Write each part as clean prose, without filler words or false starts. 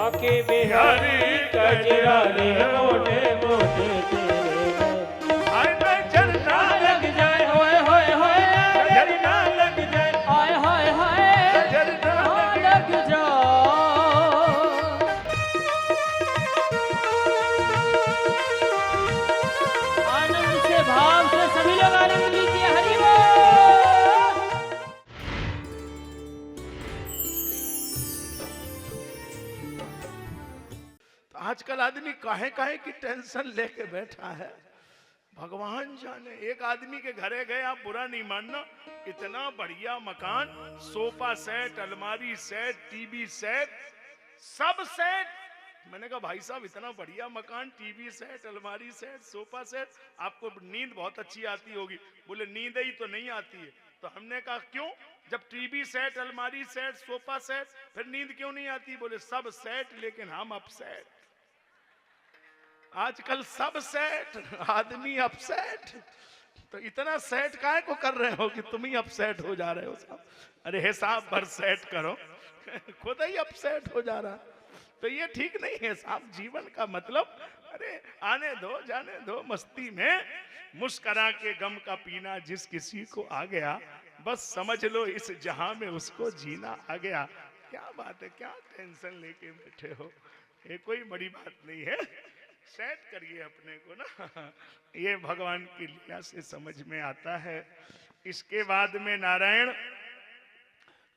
बाके बिहारी कजरा रे मोटे मोटे तेरे हाय नजर ना लग जाए होए होए होए नजर ना लग जाए हाय हाय हाय नजर ना लग जाओ आनंद से भाव से सभी लोग आनंद लीजिए हरि बोल। आजकल आदमी काहे काहे की टेंशन लेके बैठा है, भगवान जाने। एक आदमी के घरे गए, आप बुरा नहीं मानना, इतना बढ़िया मकान, सोफा सेट, अलमारी सेट, टीवी सेट, सब सेट। मैंने कहा भाई साहब इतना बढ़िया मकान, टीवी सेट, अलमारी सेट, सोफा सेट, आपको नींद बहुत अच्छी आती होगी। बोले नींद ही तो नहीं आती है। तो हमने कहा क्यों? जब टीवी सेट, अलमारी सेट, सोफा सेट, फिर नींद क्यों नहीं आती? बोले सब सेट लेकिन हम अपसेट। आजकल सब सेट, आदमी अपसेट। तो इतना सेट काहे को कर रहे हो कि तुम ही अपसेट हो जा रहे हो साहब? अरे हिसाब भर सेट करो, खुद ही अपसेट हो जा रहा। तो ये ठीक नहीं है साहब। जीवन का मतलब, अरे आने दो जाने दो, मस्ती में मुस्करा के गम का पीना जिस किसी को आ गया, बस समझ लो इस जहां में उसको जीना आ गया। क्या बात है, क्या टेंशन लेके बैठे हो? ये कोई बड़ी बात नहीं है। सेट करिए अपने को ना, ये भगवान की लीला से समझ में आता है। इसके बाद में नारायण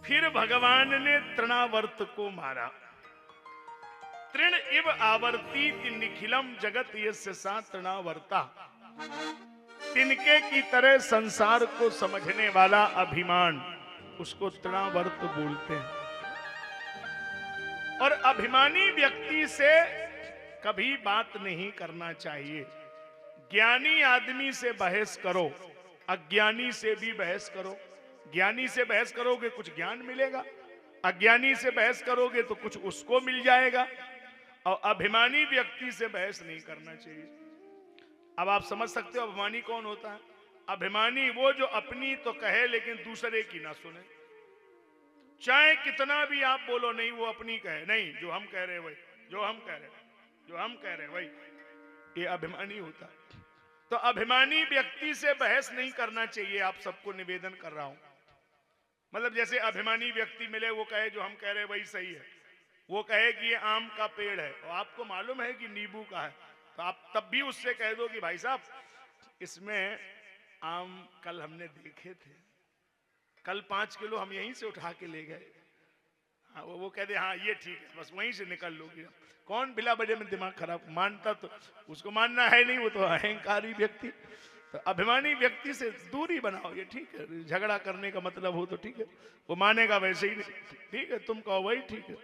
फिर भगवान ने तृणावर्त को मारा। तृण इव आवर्ती निखिलम जगत यस्य सा तृणावर्ता। तिनके की तरह संसार को समझने वाला अभिमान, उसको तृणावर्त बोलते हैं। और अभिमानी व्यक्ति से कभी बात नहीं करना चाहिए। ज्ञानी आदमी से बहस करो, अज्ञानी से भी बहस करो। ज्ञानी से बहस करोगे कुछ ज्ञान मिलेगा, अज्ञानी से बहस करोगे तो कुछ उसको मिल जाएगा। और अभिमानी व्यक्ति से बहस नहीं करना चाहिए। अब आप समझ सकते हो अभिमानी कौन होता है? अभिमानी वो जो अपनी तो कहे लेकिन दूसरे की ना सुने। चाहे कितना भी आप बोलो, नहीं वो अपनी कहे, नहीं जो हम कह रहे वही, जो हम कह रहे, जो हम कह रहे वही, ये अभिमानी होता है। तो अभिमानी व्यक्ति से बहस नहीं करना चाहिए। आप सबको निवेदन कर रहा हूं। मतलब जैसे अभिमानी व्यक्ति मिले, वो कहे जो हम कह रहे वही सही है। वो कहे कि ये आम का पेड़ है और आपको मालूम है कि नींबू का है, तो आप तब भी उससे कह दो कि भाई साहब इसमें आम कल हमने देखे थे, कल 5 किलो हम यहीं से उठा के ले गए। हाँ, वो कह दे हाँ ये ठीक है, बस वहीं से निकल लोगे। कौन बिला बजे में दिमाग खराब मानता? तो उसको मानना है नहीं, वो तो अहंकारी व्यक्ति। तो अभिमानी व्यक्ति से दूरी बनाओ, ये ठीक है। झगड़ा करने का मतलब हो तो ठीक है, वो मानेगा वैसे ही नहीं, ठीक है तुम कहो वही ठीक है।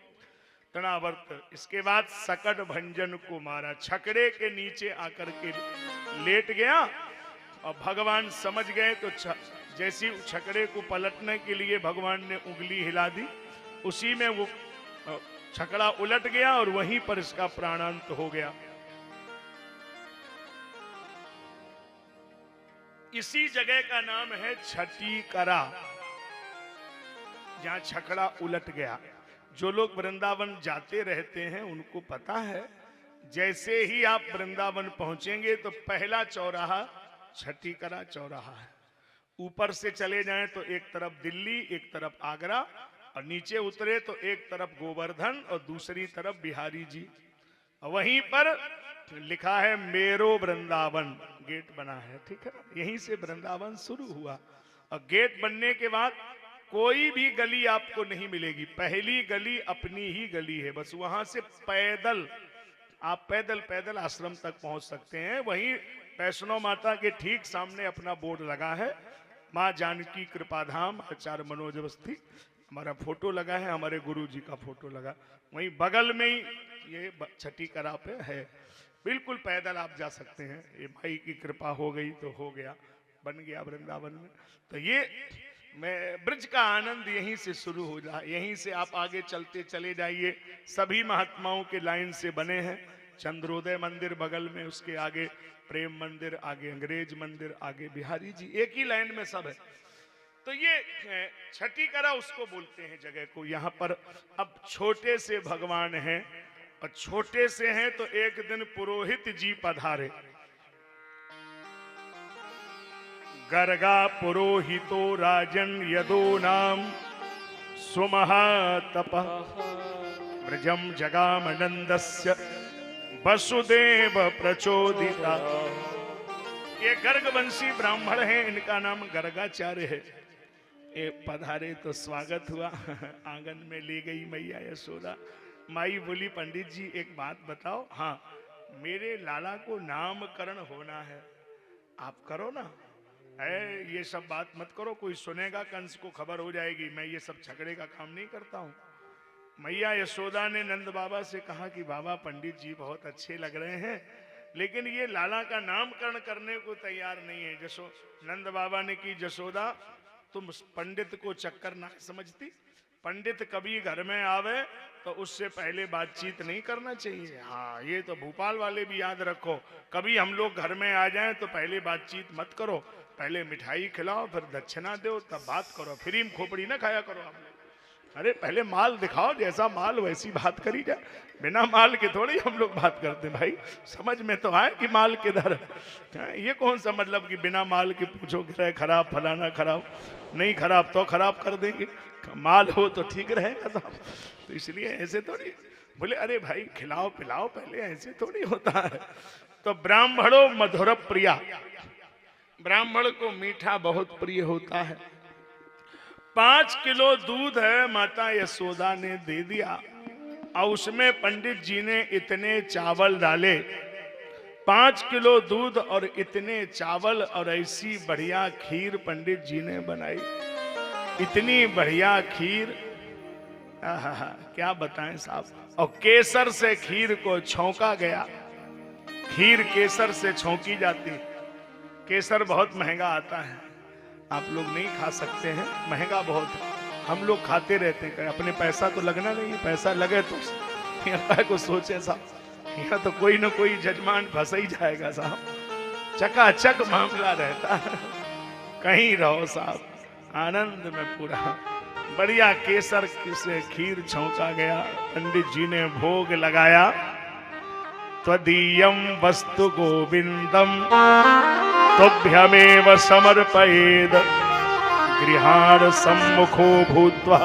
तृणावर्त। इसके बाद सकट भंजन को मारा, छकड़े के नीचे आकर के लेट गया और भगवान समझ गए। तो जैसी छकड़े को पलटने के लिए भगवान ने उंगली हिला दी, उसी में वो छकड़ा उलट गया और वहीं पर इसका प्राणांत हो गया। इसी जगह का नाम है छठी करा, जहां छकड़ा उलट गया। जो लोग वृंदावन जाते रहते हैं उनको पता है, जैसे ही आप वृंदावन पहुंचेंगे तो पहला चौराहा छठी करा चौराहा है। ऊपर से चले जाएं तो एक तरफ दिल्ली, एक तरफ आगरा, और नीचे उतरे तो एक तरफ गोवर्धन और दूसरी तरफ बिहारी जी। वहीं पर लिखा है मेरो वृंदावन, गेट बना है, ठीक है। यहीं से वृंदावन शुरू हुआ। और गेट बनने के बाद कोई भी गली आपको नहीं मिलेगी, पहली गली अपनी ही गली है। बस वहां से पैदल आप पैदल आश्रम तक पहुंच सकते हैं। वहीं वैष्णो माता के ठीक सामने अपना बोर्ड लगा है, माँ जानकी कृपाधाम आचार्य मनोज अवस्थी। हमारा फोटो लगा है, हमारे गुरु जी का फोटो लगा, वहीं बगल में ही ये छठी करा पे है। बिल्कुल पैदल आप जा सकते हैं। ये भाई की कृपा हो गई तो हो गया, बन गया वृंदावन में। तो ये मैं ब्रज का आनंद यहीं से शुरू हो जाए, यहीं से आप आगे चलते चले जाइए। सभी महात्माओं के लाइन से बने हैं। चंद्रोदय मंदिर बगल में, उसके आगे प्रेम मंदिर, आगे अंग्रेज मंदिर, आगे बिहारी जी, एक ही लाइन में सब है। तो ये छठी करा उसको बोलते हैं जगह को। यहाँ पर अब छोटे से भगवान हैं और छोटे से हैं तो एक दिन पुरोहित जी पधारे। गर्गा पुरोहितो राजन यदो नाम सुमहातपः व्रजम जगामनंदस्य वसुदेव प्रचोदिता। ये गर्गवंशी ब्राह्मण हैं, इनका नाम गर्गाचार्य है। ये पधारे तो स्वागत हुआ। आंगन में ले गई मैया यशोदा। माई बोली, पंडित जी एक बात बताओ। हाँ, मेरे लाला को नामकरण होना है, आप करो ना। ये सब बात मत करो, कोई सुनेगा कंस को खबर हो जाएगी। मैं ये सब झगड़े का काम नहीं करता हूँ। मैया यशोदा ने नंद बाबा से कहा कि बाबा पंडित जी बहुत अच्छे लग रहे हैं, लेकिन ये लाला का नामकरण करने को तैयार नहीं है। नंद बाबा ने की, यशोदा तुम पंडित को चक्कर ना समझती। पंडित कभी घर में आवे तो उससे पहले बातचीत नहीं करना चाहिए। हाँ, ये तो भोपाल वाले भी याद रखो। कभी हम लोग घर में आ जाएं तो पहले बातचीत मत करो, पहले मिठाई खिलाओ, फिर दक्षिणा दो, तब बात करो। फ्रीम खोपड़ी ना खाया करो आप लोग। अरे पहले माल दिखाओ, जैसा माल वैसी बात करी जाए। बिना माल के थोड़ी हम लोग बात करते भाई। समझ में तो आए कि माल किधर है। ये कौन सा मतलब कि बिना माल के पूछो कि खराब फलाना खराब, नहीं खराब तो खराब कर देंगे, माल हो तो ठीक रहेगा साहब। तो इसलिए ऐसे थोड़ी बोले, अरे भाई खिलाओ पिलाओ पहले, ऐसे थोड़ी होता है। तो ब्राह्मणों मधुर प्रिया, ब्राह्मण को मीठा बहुत प्रिय होता है। 5 किलो दूध है, माता यशोदा ने दे दिया और उसमें पंडित जी ने इतने चावल डाले। 5 किलो दूध और इतने चावल और ऐसी बढ़िया खीर पंडित जी ने बनाई। इतनी बढ़िया खीर, क्या बताएं साहब। और केसर से खीर को छौंका गया। खीर केसर से छौंकी जाती। केसर बहुत महंगा आता है, आप लोग नहीं खा सकते हैं, महंगा बहुत है। हम लोग खाते रहते हैं, अपने पैसा तो लगना नहीं है। पैसा लगे तो यहाँ को सोचे साहब, यहाँ तो कोई ना कोई जजमान फंस ही जाएगा साहब। चकाचक मामला रहता है। कहीं रहो साहब, आनंद में पूरा। बढ़िया केसर से खीर छौंका गया। पंडित जी ने भोग लगाया। त्वदीयं वस्तु गोविंदम तुभ्यमेव समर्पयेद गृहाण सम्मुखो भूत्वा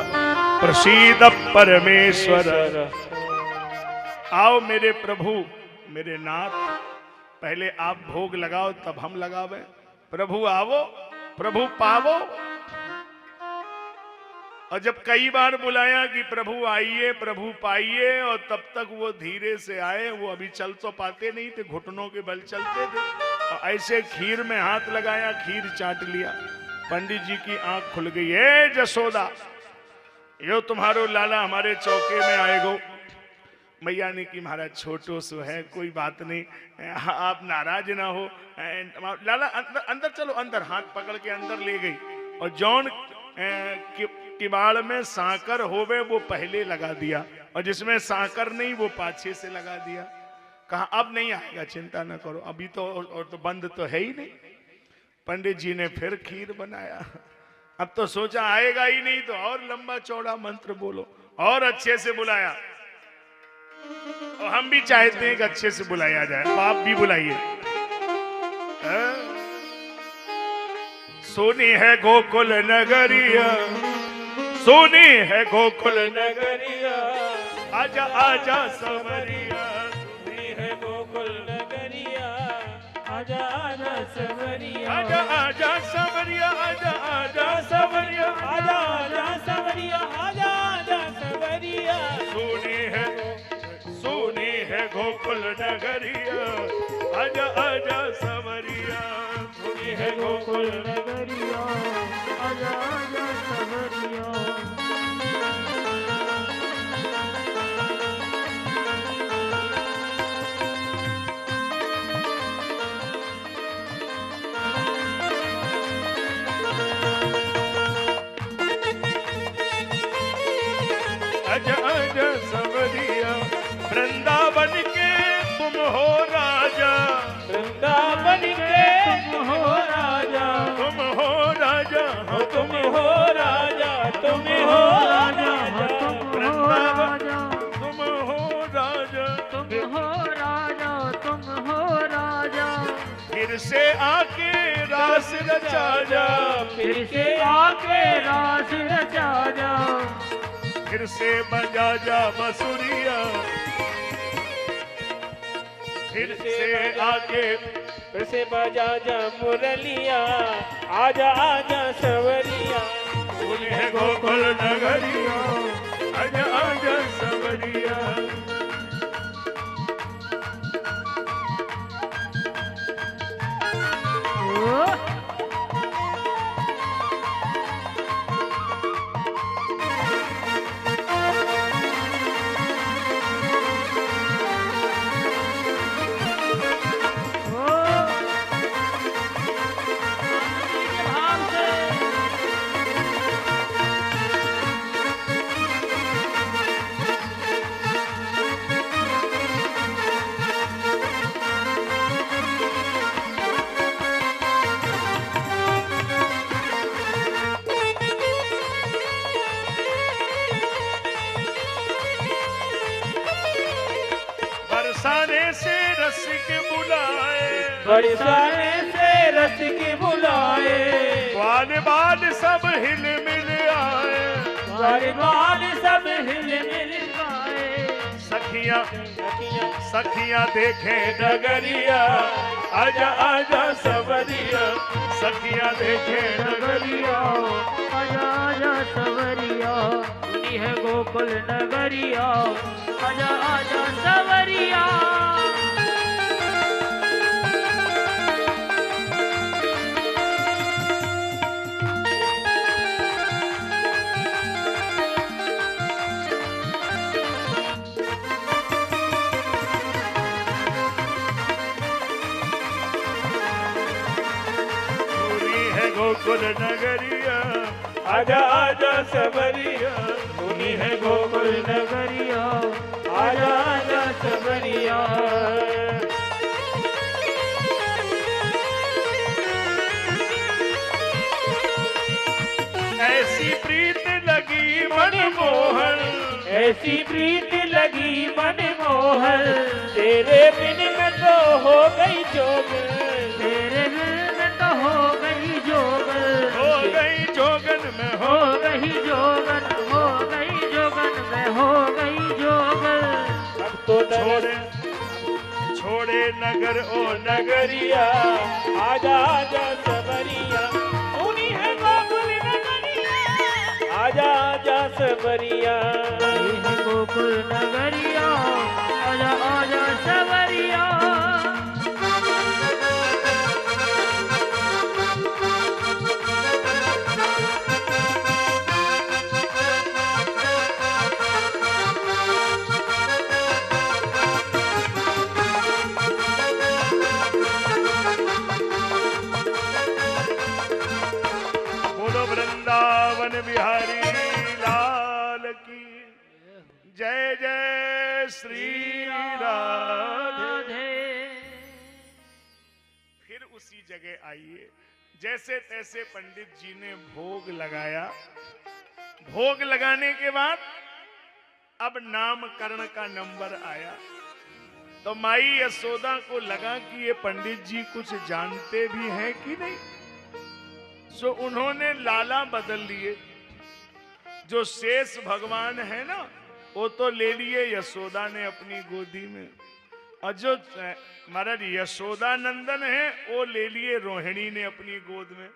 प्रसीद परमेश्वर। आओ मेरे प्रभु, मेरे नाथ, पहले आप भोग लगाओ तब हम लगावे। प्रभु आवो, प्रभु पावो। और जब कई बार बुलाया कि प्रभु आइए, प्रभु पाइए, और तब तक वो धीरे से आए। वो अभी चल तो पाते नहीं थे, घुटनों के बल चलते थे। और ऐसे खीर में हाथ लगाया, खीर चाट लिया। पंडित जी की आंख खुल गई। ए जसोदा, यो तुम्हारो लाला हमारे चौके में आएगो। मैया ने की, महाराज छोटो सो है, कोई बात नहीं, आप नाराज ना हो। लाला अंदर चलो, अंदर। हाथ पकड़ के अंदर ले गई। और जौन किवाड़ में सांकर होवे वो पहले लगा दिया, और जिसमें सांकर नहीं वो पाछे से लगा दिया। कहा अब नहीं आएगा, चिंता न करो, अभी तो और तो बंद तो है ही नहीं। पंडित जी ने फिर खीर बनाया। अब तो सोचा आएगा ही नहीं, तो और लंबा चौड़ा मंत्र बोलो, और अच्छे से बुलाया। और हम भी चाहते हैं कि अच्छे से बुलाया जाए, तो आप भी बुलाइए। सोनी है गोकुल नगरिया, सोनी है गोकुल नगरिया, आजा आजा सवरिया। सोनी है गोकुल नगरिया, आजा आजा सवरिया, आजा आजा सवरिया, आजा आजा सवरिया, आजा आजा सवरिया, आजा आजा सवरिया। सोनी है गोकुल नगरिया, आजा आजा सवरिया। सोनी है गोकुल नगरिया, आजा आजा सवरिया। आजा आजा सवरिया, वृंदावन के तुम हो राजा, वृंदावन के तुम हो राजा, तुम हो राजा, तुम हो राजा, तुम हो राजा, वृंदावन तुम हो राजा, फिर से आके रास रचा जा, फिर से आके रास रचा जा, फिर से बजा जा बसुरिया, फिर से आके फिर से बजा जा मुरलिया, आजा आजा सवरिया, तूने है गोकुल नगरिया, आजा आजा सवरिया। बरसाने से रस के बुलाए, बरसाने से रस के बुलाए, ग्वाल बाल सब हिल मिल आए, बाल सब हिल मिल आए, सखियां सखियां सखियां देखे डगरिया, आजा आजा सवरिया, सखियां देखे डगरिया, आजा आजा सवरिया, सुनी है गोकुल नगरिया, आजा आजा सवरिया। पूरी है गोकुल नगरिया, आजा आजा सवरिया, सुनी है गोकुल नगरिया, आजा आजा सवरिया। ऐसी प्रीत लगी मन मोहन, ऐसी प्रीत लगी मन मोहन, तेरे बिन में तो हो गई जोगन, तेरे बिन में तो हो गई जोगन, हो गई जोगन में हो गई जोगन, हो गई जोगन में हो गई जोगन। अब तो छोड़े छोड़े नगर ओ नगरिया, आजा आजा सवरिया, सुनी है गोकुल नगरिया, आजा आजा सवरिया, है गोकुल नगरिया, आजा आजा सवरिया। बोलो वृंदावन बिहारी लाल की जय जय श्री राधे। फिर उसी जगह आइए, जैसे तैसे पंडित जी ने भोग लगाया। भोग लगाने के बाद अब नामकरण का नंबर आया, तो माई यशोदा को लगा कि ये पंडित जी कुछ जानते भी हैं कि नहीं, सो उन्होंने लाला बदल लिए। जो शेष भगवान है ना, वो तो ले लिए यशोदा ने अपनी गोदी में, और जो महाराज यशोदा नंदन है वो ले लिए रोहिणी ने अपनी गोद में।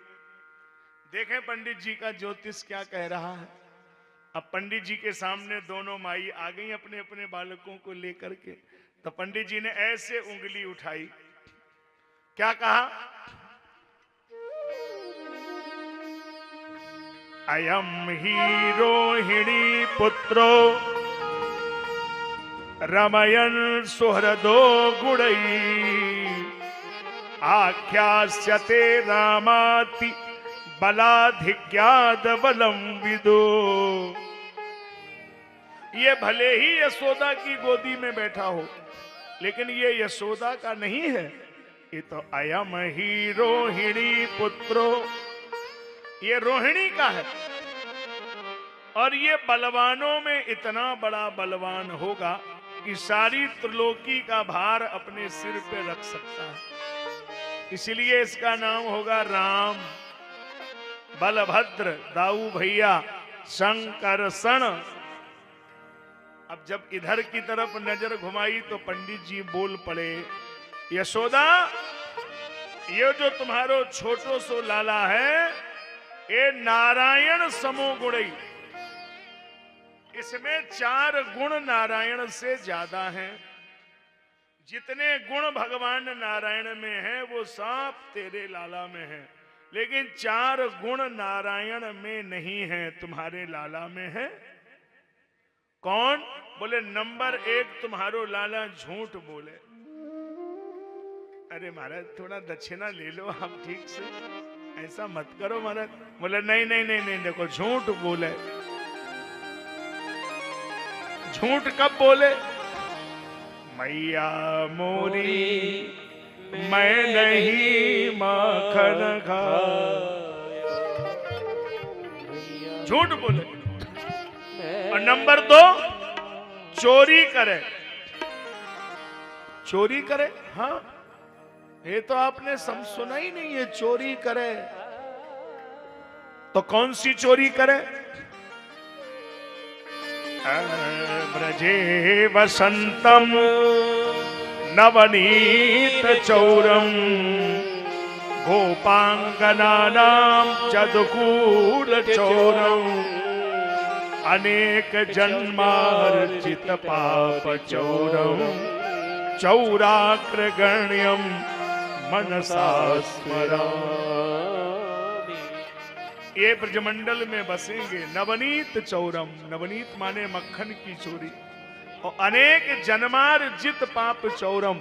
देखें पंडित जी का ज्योतिष क्या कह रहा है। अब पंडित जी के सामने दोनों माई आ गई अपने अपने बालकों को लेकर के, तो पंडित जी ने ऐसे उंगली उठाई, क्या कहा, अयम ही रोहिणी पुत्रो रमयन सुहृदो गुणई आख्यास्यते रामाति बलाधिक्याद बलम विदो। ये भले ही यशोदा की गोदी में बैठा हो, लेकिन ये यशोदा का नहीं है, ये तो अयम ही रोहिणी पुत्रो, ये रोहिणी का है। और ये बलवानों में इतना बड़ा बलवान होगा कि सारी त्रिलोकी का भार अपने सिर पे रख सकता है। इसलिए इसका नाम होगा राम। बलभद्र, दाऊ भैया, शंकरषण। अब जब इधर की तरफ नजर घुमाई तो पंडित जी बोल पड़े, यशोदा ये जो तुम्हारो छोटो सो लाला है ये नारायण समो गुणई, इसमें 4 गुण नारायण से ज्यादा हैं। जितने गुण भगवान नारायण में है वो सब तेरे लाला में है, लेकिन 4 गुण नारायण में नहीं है, तुम्हारे लाला में है। कौन? बोले नंबर 1 तुम्हारो लाला झूठ बोले। अरे महाराज थोड़ा दक्षिणा ले लो आप ठीक से, ऐसा मत करो महाराज। बोले नहीं नहीं नहीं नहीं, देखो झूठ बोले। झूठ कब बोले? मैया मोरी मैं नहीं माखन खाया, झूठ बोले। और नंबर 2 चोरी करे। चोरी करे, हाँ ये तो आपने सुना ही नहीं है। चोरी करे तो कौन सी चोरी करे? ब्रजे वसंतम नवनीत चौरम गोपांगनानाम चदकूल चौरम अनेक जन्मार्जित पाप चौरम चौराग्रगण्यम मनसा स्मरामि। ये ब्रजमंडल में बसेंगे नवनीत चौरम, नवनीत माने मक्खन की चोरी, और अनेक जन्मार्जित पाप चौरम।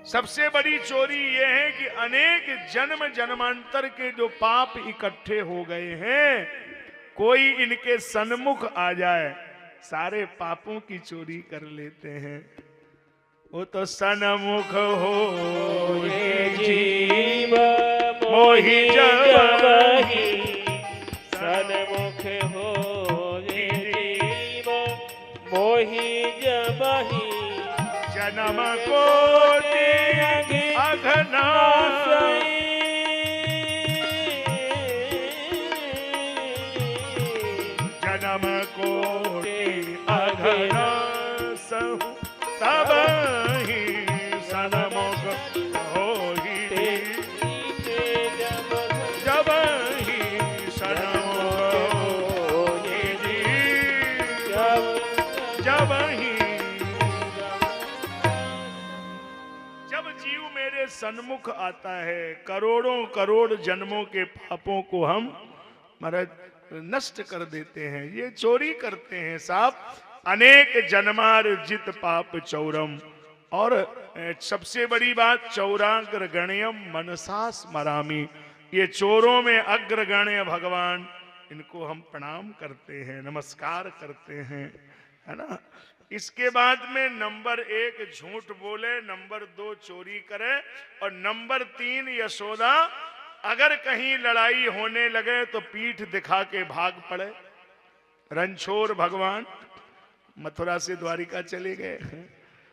सबसे बड़ी चोरी ये है कि अनेक जन्म जन्मांतर के जो पाप इकट्ठे हो गए हैं, कोई इनके सन्मुख आ जाए सारे पापों की चोरी कर लेते हैं। वो तो सन्मुख हो जीव मोहि जबहि, सन्मुख हो जीव मोहि जबहि, जन्म कोटि अघनासई, जन्म कोटि अघनासहु तब ही सन्मुख होहि, जब ही सन्मुख होहि, जब ही। जब जीव मेरे सन्मुख आता है, करोड़ों करोड़ जन्मों के पापों को हम महाराज नष्ट कर देते हैं। ये चोरी करते हैं साहब, अनेक जन्मार्जित पाप चौरम। और सबसे बड़ी बात चौराग्रगण्यम मनसा स्मरामि, ये चोरों में अग्रगण्य भगवान, इनको हम प्रणाम करते हैं, नमस्कार करते हैं, है ना। इसके बाद में नंबर 1 झूठ बोले, नंबर 2 चोरी करे, और नंबर 3 यशोदा अगर कहीं लड़ाई होने लगे तो पीठ दिखा के भाग पड़े। रणछोड़ भगवान मथुरा से द्वारिका चले गए।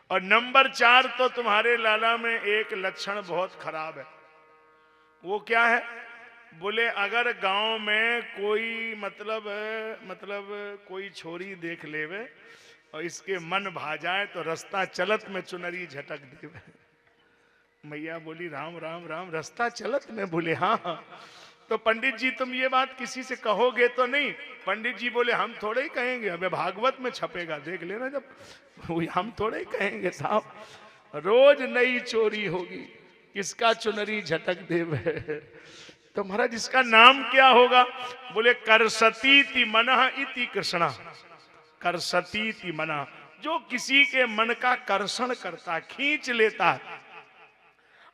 और नंबर 4 तो तुम्हारे लाला में एक लक्षण बहुत खराब है। वो क्या है? बोले अगर गांव में कोई मतलब कोई छोरी देख लेवे और इसके मन भा जाए तो रास्ता चलत में चुनरी झटक देवे। मैया बोली राम राम राम, रास्ता चलत में? बोले हाँ हाँ। तो पंडित जी तुम ये बात किसी से कहोगे तो नहीं? पंडित जी बोले हम थोड़े ही कहेंगे, अबे भागवत में छपेगा, देख लेना जब, हम थोड़े ही कहेंगे साहब। रोज नई चोरी होगी, किसका चुनरी झटक देवे। तो महाराज इसका नाम क्या होगा? बोले करसतीति मनः इति कृष्णा। करसतीति मनः, जो किसी के मन का कर्षण करता, खींच लेता है।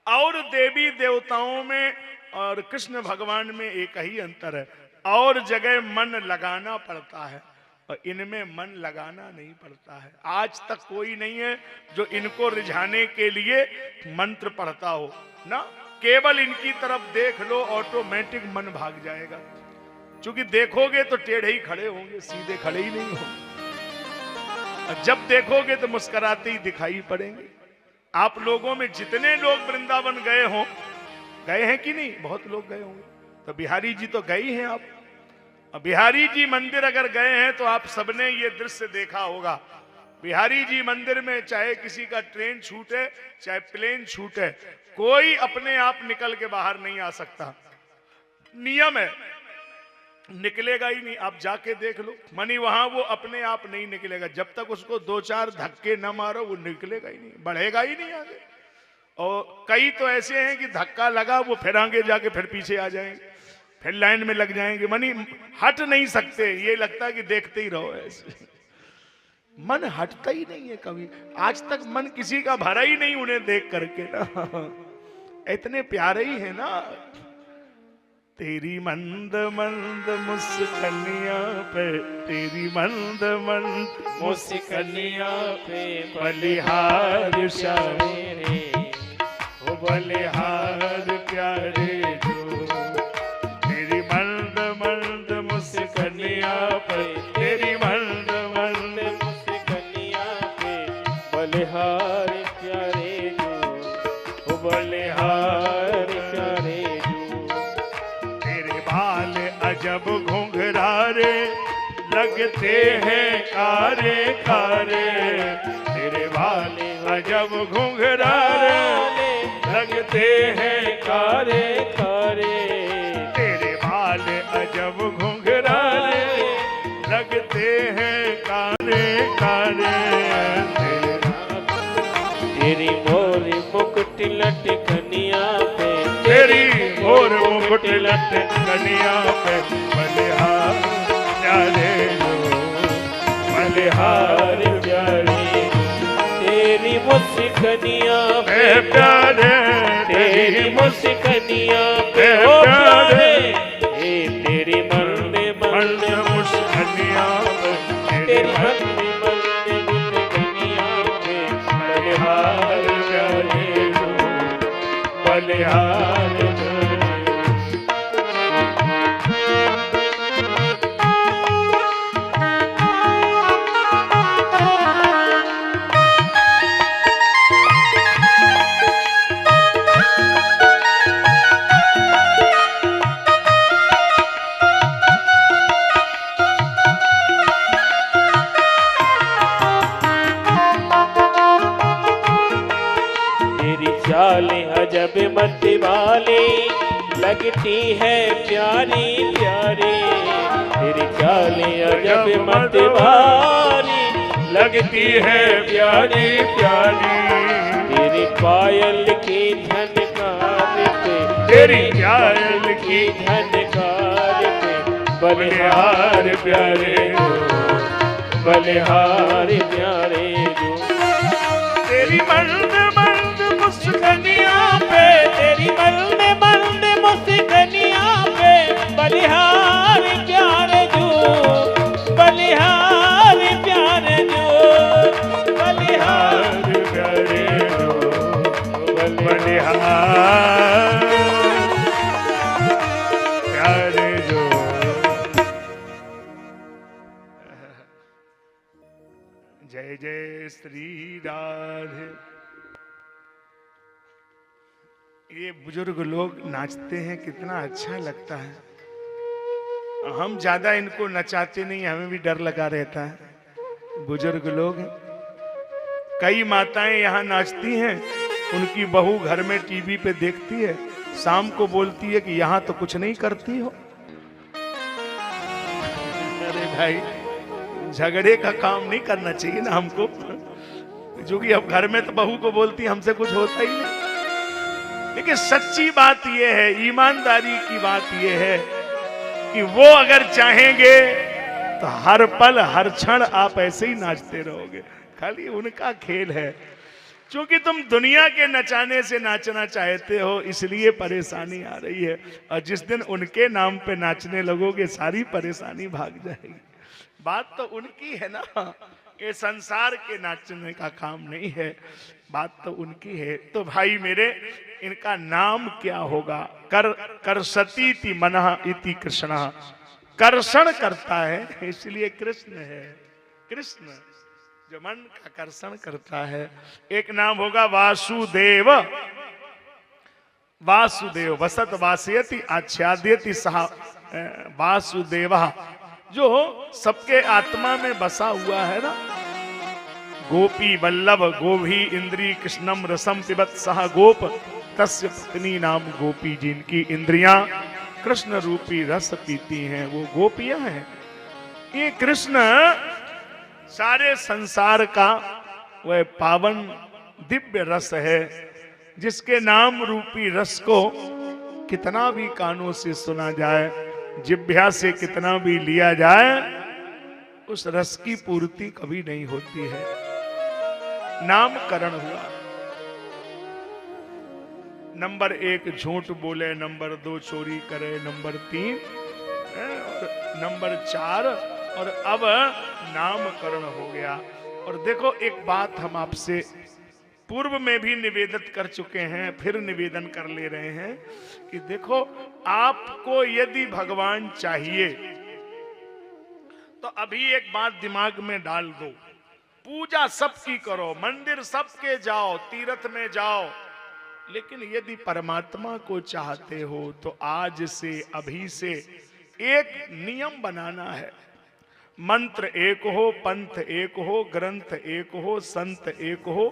और देवी देवताओं में और कृष्ण भगवान में एक ही अंतर है, और जगह मन लगाना पड़ता है और इनमें मन लगाना नहीं पड़ता है। आज तक कोई नहीं है जो इनको रिझाने के लिए मंत्र पढ़ता हो ना। केवल इनकी तरफ देख लो, ऑटोमेटिक मन भाग जाएगा। क्योंकि देखोगे तो टेढ़े ही खड़े होंगे, सीधे खड़े ही नहीं होंगे। जब देखोगे तो मुस्कुराते ही दिखाई पड़ेंगे। आप लोगों में जितने लोग वृंदावन गए हों, गए हैं कि नहीं? बहुत लोग गए होंगे। तो बिहारी जी तो गए ही हैं आप। अब बिहारी जी मंदिर अगर गए हैं तो आप सबने ये दृश्य देखा होगा। बिहारी जी मंदिर में चाहे किसी का ट्रेन छूटे, चाहे प्लेन छूटे, कोई अपने आप निकल के बाहर नहीं आ सकता। नियम है, निकलेगा ही नहीं। आप जाके देख लो, मनी वहां वो अपने आप नहीं निकलेगा। जब तक उसको 2-4 धक्के न मारो वो निकलेगा ही नहीं, बढ़ेगा ही नहीं आगे। और कई तो ऐसे हैं कि धक्का लगा वो फिर आगे जाके फिर पीछे आ जाएंगे, फिर लाइन में लग जाएंगे। मनी हट नहीं सकते, ये लगता है कि देखते ही रहो। ऐसे मन हटता ही नहीं है कभी। आज तक मन किसी का भरा ही नहीं उन्हें देख करके ना। इतने प्यारे ही है ना। तेरी मंद मंद मुस्कनिया पे, तेरी मंद मंद मुस्कनिया पे बलिहार मेरे ओ बलिहार प्यारे जो। तेरी मंद मंद मुस्कनिया पे, तेरी मंद मंद मुस्कनिया पे बलिहार प्यारे जो, ओ बलिहार प्यारे जो। तेरे बाल अजब घुंघरारे लगते हैं कारे कारे। तेरे बाल अजब घुंघरारे लगते हैं कारे कारे। तेरे बाल अजब घुंघरारे लगते हैं कारे कारे। तेरी मोरी मुकुट लटकनिया पे, तेरी और मुकुट लटकनिया पे बलिहार प्यारे जो, बलिहार प्यारे। तेरी मुस्कनिया पे प्यारे, तेरी मुस्कनिया पे ए ओ प्यारे। प्यारे। ए तेरी मल्ले मंद मल्ले मुस्कनिया पे, तेरी मल्ले मल्ले मुस्कनिया पे बलिहार प्यारे जो, बलिहार प्यारे। चालें अजब मत वाले लगती है प्यारी प्यारी। तेरी चालें अजब मत वाली लगती है प्यारी प्यारी। तेरी पायल की झनकार पे, तेरी पायल की झनकार पे बलिहार प्यारे जो, बलिहार प्यारे जो। तेरी मंद मंद मुस्कनिया पे तेरी मल्द मल्द मुस्कनिया पे बलिहार प्यारे जो, बलिहार प्यारे जो, बलिहार प्यारे जो, बलिहार प्यारे जो। जय जय श्री राधे। ये बुजुर्ग लोग नाचते हैं, कितना अच्छा लगता है। हम ज्यादा इनको नचाते नहीं, हमें भी डर लगा रहता है। बुजुर्ग लोग, कई माताएं यहाँ नाचती हैं, उनकी बहू घर में टीवी पे देखती है, शाम को बोलती है कि यहाँ तो कुछ नहीं करती हो। अरे भाई, झगड़े का काम नहीं करना चाहिए ना हमको, जो कि अब घर में तो बहू को बोलती हमसे कुछ होता ही नहीं। लेकिन सच्ची बात यह है, ईमानदारी की बात यह है कि वो अगर चाहेंगे तो हर पल हर क्षण आप ऐसे ही नाचते रहोगे। खाली उनका खेल है, क्योंकि तुम दुनिया के नचाने से नाचना चाहते हो, इसलिए परेशानी आ रही है। और जिस दिन उनके नाम पे नाचने लगोगे, सारी परेशानी भाग जाएगी। बात तो उनकी है ना, ये संसार के नाचने का काम नहीं है, बात तो उनकी है। तो भाई मेरे, इनका नाम क्या होगा? करसती इति मनः इति कृष्ण, कर्षण करता है, इसलिए कृष्ण है। कृष्ण जो मन का कर्षण करता है। एक नाम होगा वासुदेव। वासुदेव वसत वासयति आच्छाद्यति सह वासुदेव, जो सबके आत्मा में बसा हुआ है ना। गोपी वल्लभ गोभी इंद्री कृष्णम रसम पिबत सह गोप तस्य पत्नी नाम गोपी, जिनकी इंद्रियां कृष्ण रूपी रस पीती हैं वो गोपियां हैं। ये कृष्ण सारे संसार का वह पावन दिव्य रस है, जिसके नाम रूपी रस को कितना भी कानों से सुना जाए, जिह्वा से कितना भी लिया जाए, उस रस की पूर्ति कभी नहीं होती है। नामकरण हुआ, नंबर 1 झूठ बोले, नंबर 2 चोरी करे, नंबर 3 नंबर 4 और अब नामकरण हो गया। और देखो एक बात हम आपसे पूर्व में भी निवेदित कर चुके हैं, फिर निवेदन कर ले रहे हैं कि देखो आपको यदि भगवान चाहिए तो अभी एक बात दिमाग में डाल दो, पूजा सबकी करो, मंदिर सबके जाओ, तीर्थ में जाओ, लेकिन यदि परमात्मा को चाहते हो तो आज से अभी से एक नियम बनाना है। मंत्र एक हो, पंथ एक हो, ग्रंथ एक हो, संत एक हो,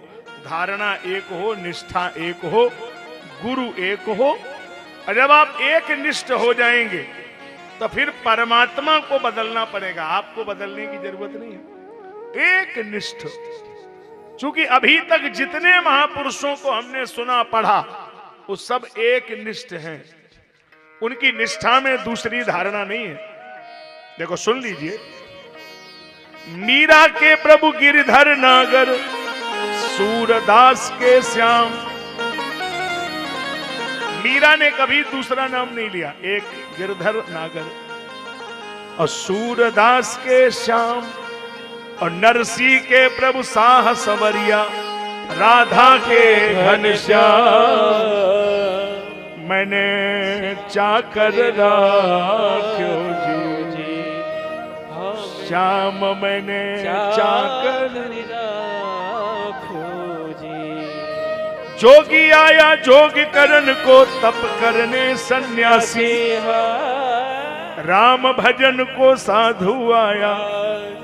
धारणा एक हो, निष्ठा एक हो, गुरु एक हो। और जब आप एक निष्ठ हो जाएंगे तो फिर परमात्मा को बदलना पड़ेगा, आपको बदलने की जरूरत नहीं है। एक निष्ठ, क्योंकि अभी तक जितने महापुरुषों को हमने सुना पढ़ा वो सब एक निष्ठ हैं, उनकी निष्ठा में दूसरी धारणा नहीं है। देखो सुन लीजिए, मीरा के प्रभु गिरधर नागर, सूरदास के श्याम। मीरा ने कभी दूसरा नाम नहीं लिया, एक गिरधर नागर और सूरदास के श्याम, और नरसी के प्रभु साह सवरिया, राधा के घनश्याम। मैंने चाकर राख्यो जी, श्याम मैंने चाकर राख्यो जी। जोगी आया जोग करन को, तप करने सन्यासी, राम भजन को साधु आया,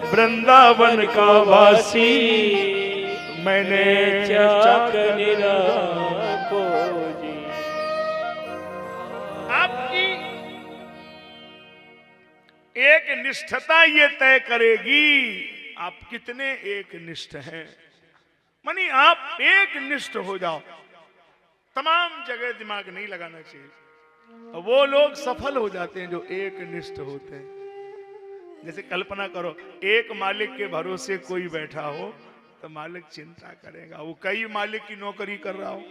वृंदावन का वासी। मैंने चाकर राख्यो जी। आपकी एक निष्ठता ये तय करेगी आप कितने एक निष्ठ हैं। मानी आप एक निष्ठ हो जाओ, तमाम जगह दिमाग नहीं लगाना चाहिए। वो लोग सफल हो जाते हैं जो एक निष्ठ होते हैं। जैसे कल्पना करो, एक मालिक के भरोसे कोई बैठा हो तो मालिक चिंता करेगा, वो कई मालिक की नौकरी कर रहा हो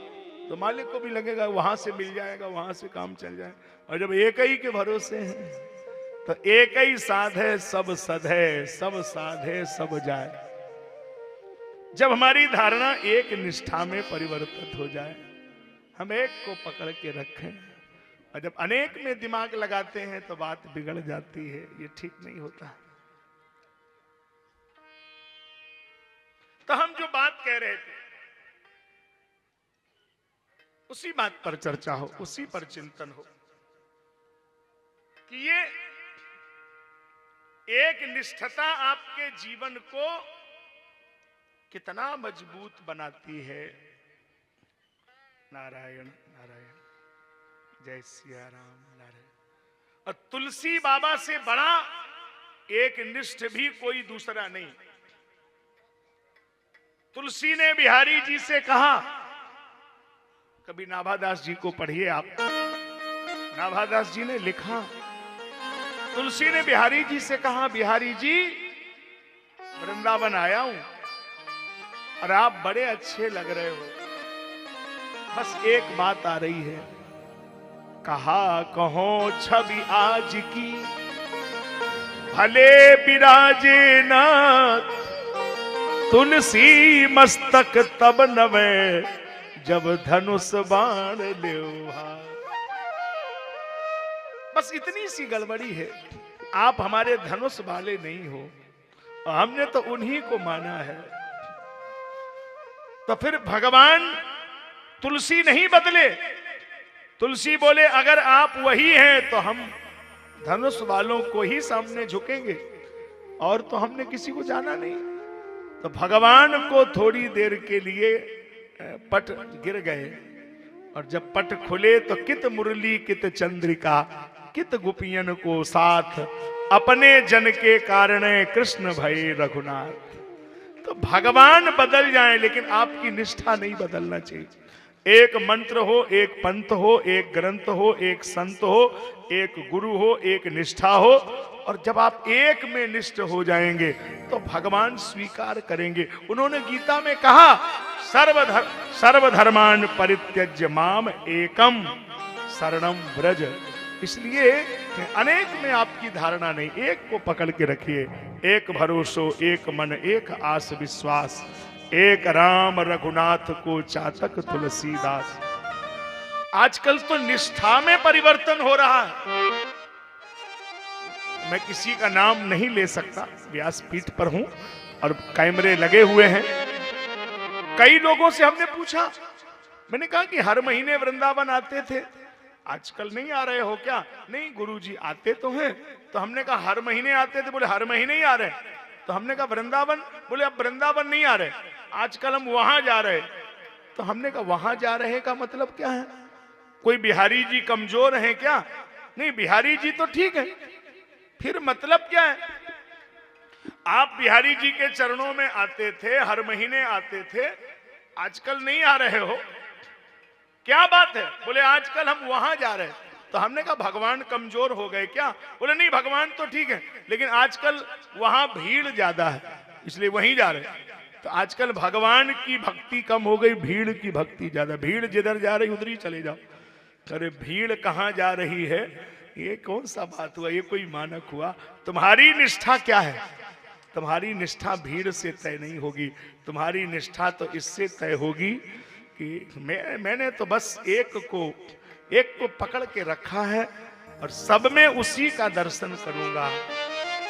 तो मालिक को भी लगेगा वहां से मिल जाएगा, वहां से काम चल जाए। और जब एक ही के भरोसे हैं तो एक ही साधे सब सधे, सब साधे सब जाए। जब हमारी धारणा एक निष्ठा में परिवर्तित हो जाए, हम एक को पकड़ के रखें, और जब अनेक में दिमाग लगाते हैं तो बात बिगड़ जाती है, ये ठीक नहीं होता। तो हम जो बात कह रहे थे उसी बात पर चर्चा हो, उसी पर चिंतन हो कि ये एक निष्ठता आपके जीवन को कितना मजबूत बनाती है। नारायण नारायण, जय सिया राम। नारायण। और तुलसी बाबा से बड़ा एक निष्ठ भी कोई दूसरा नहीं। तुलसी ने बिहारी जी से कहा, कभी नाभादास जी को पढ़िए आप, नाभादास जी ने लिखा, तुलसी ने बिहारी जी से कहा, बिहारी जी वृंदावन आया हूं और आप बड़े अच्छे लग रहे हो, बस एक बात आ रही है। कहा कहो छवि आज की, भले बिराजे नाथ, तुलसी मस्तक तब नवे, जब धनुष बाण लेवा। बस इतनी सी गड़बड़ी है, आप हमारे धनुष वाले नहीं हो और हमने तो उन्हीं को माना है। तो फिर भगवान तुलसी नहीं बदले, तुलसी बोले अगर आप वही हैं तो हम धनुष वालों को ही सामने झुकेंगे, और तो हमने किसी को जाना नहीं। तो भगवान को थोड़ी देर के लिए पट गिर गए, और जब पट खुले तो कित मुरली कित चंद्रिका, कित गोपियन को साथ, अपने जन के कारण कृष्ण भय रघुनाथ। तो भगवान बदल जाए लेकिन आपकी निष्ठा नहीं बदलना चाहिए। एक मंत्र हो, एक पंथ हो, एक ग्रंथ हो, एक संत हो, एक गुरु हो, एक निष्ठा हो, और जब आप एक में निष्ठ हो जाएंगे तो भगवान स्वीकार करेंगे। उन्होंने गीता में कहा सर्वधर्मान परित्यज्य माम एकम शरणम व्रज। इसलिए अनेक में आपकी धारणा नहीं, एक को पकड़ के रखिए। एक भरोसो, एक मन, एक आस विश्वास, एक राम रघुनाथ को चातक तुलसीदास। आजकल तो निष्ठा में परिवर्तन हो रहा है। मैं किसी का नाम नहीं ले सकता, व्यासपीठ पर हूं और कैमरे लगे हुए हैं। कई लोगों से हमने पूछा, मैंने कहा कि हर महीने वृंदावन आते थे, आजकल नहीं आ रहे हो क्या? नहीं गुरुजी आते तो हैं। तो हमने कहा हर महीने आते थे, बोले हर महीने ही आ रहे। तो हमने कहा वृंदावन, बोले अब वृंदावन नहीं आ रहे, आजकल हम वहां जा रहे। तो हमने कहा वहां जा रहे का मतलब क्या है? कोई बिहारी जी कमजोर हैं क्या? नहीं, बिहारी जी तो ठीक है, फिर मतलब क्या है? आप बिहारी जी के चरणों में आते थे, हर महीने आते थे, आजकल नहीं आ रहे हो, क्या बात है? बोले आजकल हम वहां जा रहे हैं। तो हमने कहा भगवान कमजोर हो गए क्या? बोले नहीं, भगवान तो ठीक है लेकिन आजकल वहां भीड़ ज्यादा है इसलिए वहीं जा रहे हैं। तो आजकल भगवान की भक्ति कम हो गई, भीड़ की भक्ति ज्यादा। भीड़ जिधर जा रही उधर ही चले जाओ। अरे भीड़ कहाँ जा रही है? ये कौन सा बात हुआ? ये कोई मानक हुआ? तुम्हारी निष्ठा क्या है? तुम्हारी निष्ठा भीड़ से तय नहीं होगी, तुम्हारी निष्ठा तो इससे तय होगी कि मैंने तो बस एक को पकड़ के रखा है और सब में उसी का दर्शन करूंगा।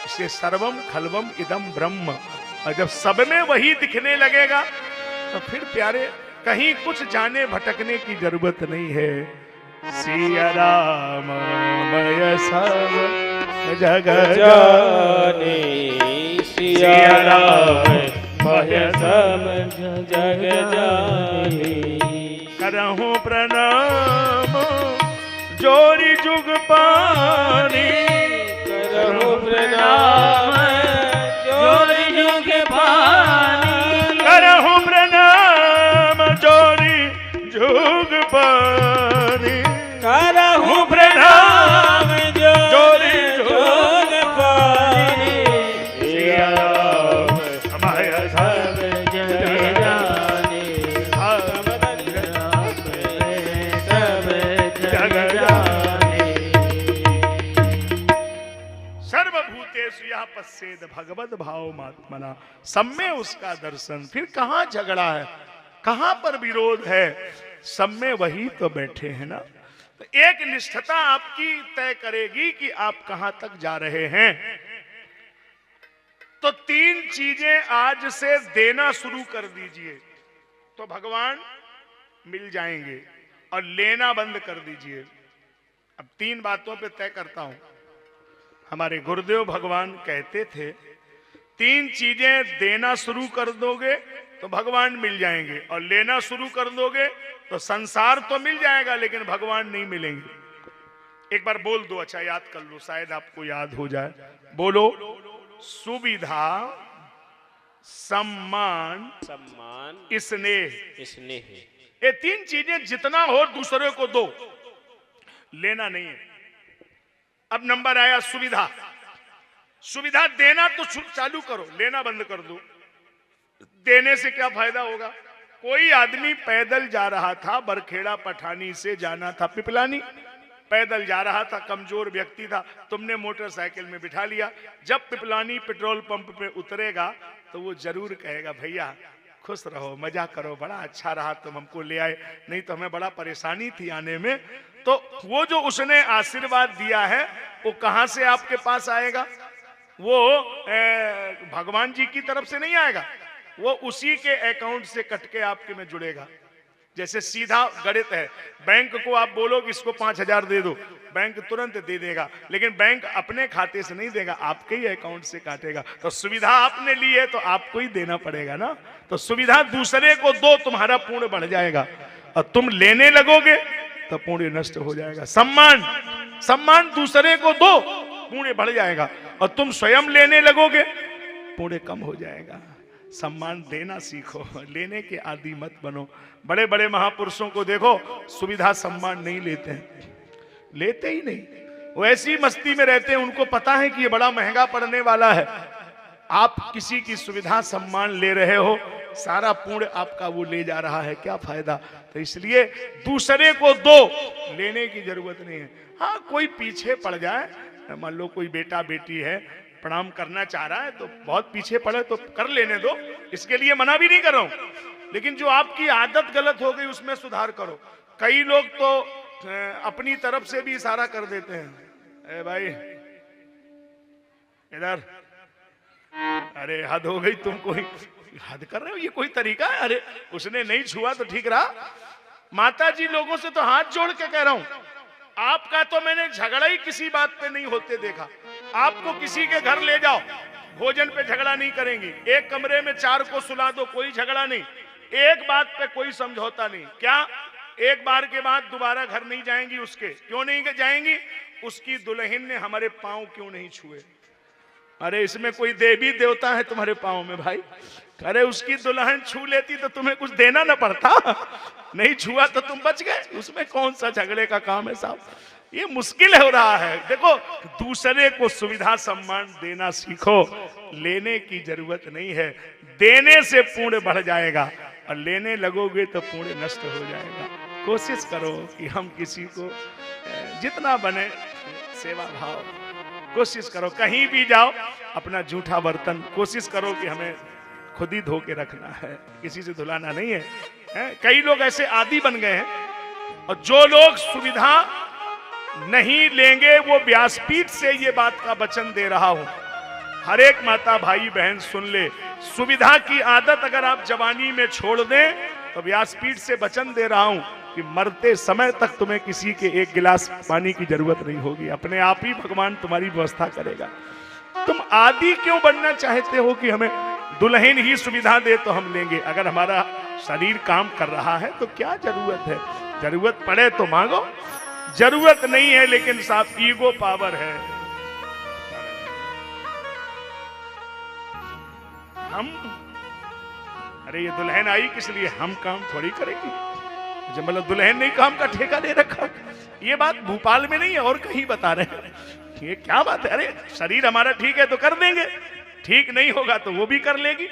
इसे सर्वम खलवम इदम ब्रह्म। और जब सब में वही दिखने लगेगा तो फिर प्यारे कहीं कुछ जाने भटकने की जरूरत नहीं है। सिया राम मय सब जग जाने, सिया राम मय सब जग जाने। करहूं प्रणाम जोरी जुग पानी, करहूं प्रणाम जोरी जुग पानी, करहूं प्रणाम जोरी जुग पानी, करहूं प्रणाम जोरी जुग पानी। सिया राम हमारे सब जग जाने, सर्वभूतेषु यः पश्येद भगवद भाव मात्मना। सब में उसका दर्शन। फिर कहाँ झगड़ा है, कहाँ पर विरोध है? सब में वही तो बैठे हैं ना। तो एक निष्ठता आपकी तय करेगी कि आप कहां तक जा रहे हैं। तो तीन चीजें आज से देना शुरू कर दीजिए तो भगवान मिल जाएंगे, और लेना बंद कर दीजिए। अब तीन बातों पे तय करता हूं। हमारे गुरुदेव भगवान कहते थे तीन चीजें देना शुरू कर दोगे तो भगवान मिल जाएंगे, और लेना शुरू कर दोगे तो संसार तो मिल जाएगा लेकिन भगवान नहीं मिलेंगे। एक बार बोल दो, अच्छा याद कर लो, शायद आपको याद हो जाए। बोलो, सुविधा, सम्मान, स्नेह। ये तीन चीजें जितना हो दूसरे को दो, लेना नहीं है। अब नंबर आया सुविधा। सुविधा देना तो चालू करो, लेना बंद कर दो। देने से क्या फायदा होगा? कोई आदमी पैदल जा रहा था, बरखेड़ा पठानी से जाना था पिपलानी, पैदल जा रहा था, कमजोर व्यक्ति था, तुमने मोटरसाइकिल में बिठा लिया। जब पिपलानी पेट्रोल पंप पे उतरेगा तो वो जरूर कहेगा भैया खुश रहो, मजा करो, बड़ा अच्छा रहा तुम हमको ले आए, नहीं तो हमें बड़ा परेशानी थी आने में। तो वो जो उसने आशीर्वाद दिया है वो कहां से आपके पास आएगा? वो भगवान जी की तरफ से नहीं आएगा, वो उसी के अकाउंट से कट के आपके में जुड़ेगा। जैसे सीधा गणित है, बैंक को आप बोलो कि इसको 5,000 दे दो, बैंक तुरंत दे देगा, लेकिन बैंक अपने खाते से नहीं देगा, आपके ही अकाउंट से काटेगा। तो सुविधा आपने ली है तो आपको ही देना पड़ेगा ना। तो सुविधा दूसरे को दो, तुम्हारा पुण्य बढ़ जाएगा, और तुम लेने लगोगे तो पुण्य नष्ट हो जाएगा। सम्मान दूसरे को दो, पुण्य बढ़ जाएगा, और तुम स्वयं लेने लगोगे पुण्य कम हो जाएगा। सम्मान देना सीखो, लेने के आदी मत बनो। बड़े बड़े महापुरुषों को देखो, सुविधा सम्मान नहीं लेते हैं, लेते ही नहीं, वो ऐसी मस्ती में रहते हैं, उनको पता है कि ये बड़ा महंगा पड़ने वाला है। आप किसी की सुविधा सम्मान ले रहे हो, सारा पुण्य आपका वो ले जा रहा है, क्या फायदा। तो इसलिए दूसरे को दो, लेने की जरूरत नहीं है। हाँ, कोई पीछे पड़ जाए, मान लो कोई बेटा बेटी है, प्रणाम करना चाह रहा है, तो बहुत पीछे पड़े तो कर लेने दो, इसके लिए मना भी नहीं कर रहा हूं, लेकिन जो आपकी आदत गलत हो गई उसमें सुधार करो। कई लोग तो अपनी तरफ से भी इशारा कर देते हैं, ए भाई इधर, अरे हद हो गई, तुम कोई हद कर रहे हो, ये कोई तरीका है? अरे उसने नहीं छुआ तो ठीक रहा। माता जी लोगों से तो हाथ जोड़ के कह रहा हूं, आपका तो मैंने झगड़ा ही किसी बात पे नहीं होते देखा। आपको किसी के घर ले जाओ, भोजन पे झगड़ा नहीं करेंगी, एक कमरे में 4 को सुला दो, कोई झगड़ा नहीं, एक बात पे कोई समझौता नहीं। क्या एक बार के बाद दोबारा घर नहीं जाएंगी उसके? क्यों नहीं जाएंगी? उसकी दुल्हन ने हमारे पांव क्यों नहीं छुए? अरे इसमें कोई देवी देवता है तुम्हारे पांव में भाई? अरे उसकी दुल्हन छू लेती तो तुम्हें कुछ देना ना पड़ता, नहीं छुआ तो तुम बच गए, उसमें कौन सा झगड़े का काम है साहब? ये मुश्किल हो रहा है। देखो, दूसरे को सुविधा सम्मान देना सीखो, लेने की जरूरत नहीं है। देने से पुण्य बढ़ जाएगा, और लेने लगोगे तो पुण्य नष्ट हो जाएगा। कोशिश करो कि हम किसी को जितना बने सेवा भाव, कोशिश करो। कहीं भी जाओ, अपना जूठा बर्तन कोशिश करो कि हमें खुद ही धो के रखना है, किसी से धुलाना नहीं है। कई लोग ऐसे आदी बन गए हैं, और जो लोग सुविधा नहीं लेंगे, वो व्यासपीठ से ये बात का वचन दे रहा हूं, हर एक माता भाई बहन सुन ले, सुविधा की आदत अगर आप जवानी में छोड़ दें तो व्यासपीठ से वचन दे रहा हूं कि मरते समय तक तुम्हें किसी के एक गिलास पानी की जरूरत नहीं होगी, अपने आप ही भगवान तुम्हारी व्यवस्था करेगा। तुम आदी क्यों बनना चाहते हो कि हमें दुल्हन ही सुविधा दे तो हम लेंगे? अगर हमारा शरीर काम कर रहा है तो क्या जरूरत है? जरूरत पड़े तो मांगो, जरूरत नहीं है लेकिन साफ ईगो पावर है। हम, अरे ये दुल्हन आई किस लिए? हम काम थोड़ी करेंगे, जब मतलब दुल्हन ने काम का ठेका दे रखा। ये बात भोपाल में नहीं है और कहीं बता रहे हैं। ये क्या बात है? अरे शरीर हमारा ठीक है तो कर देंगे, ठीक नहीं होगा तो वो भी कर लेगी।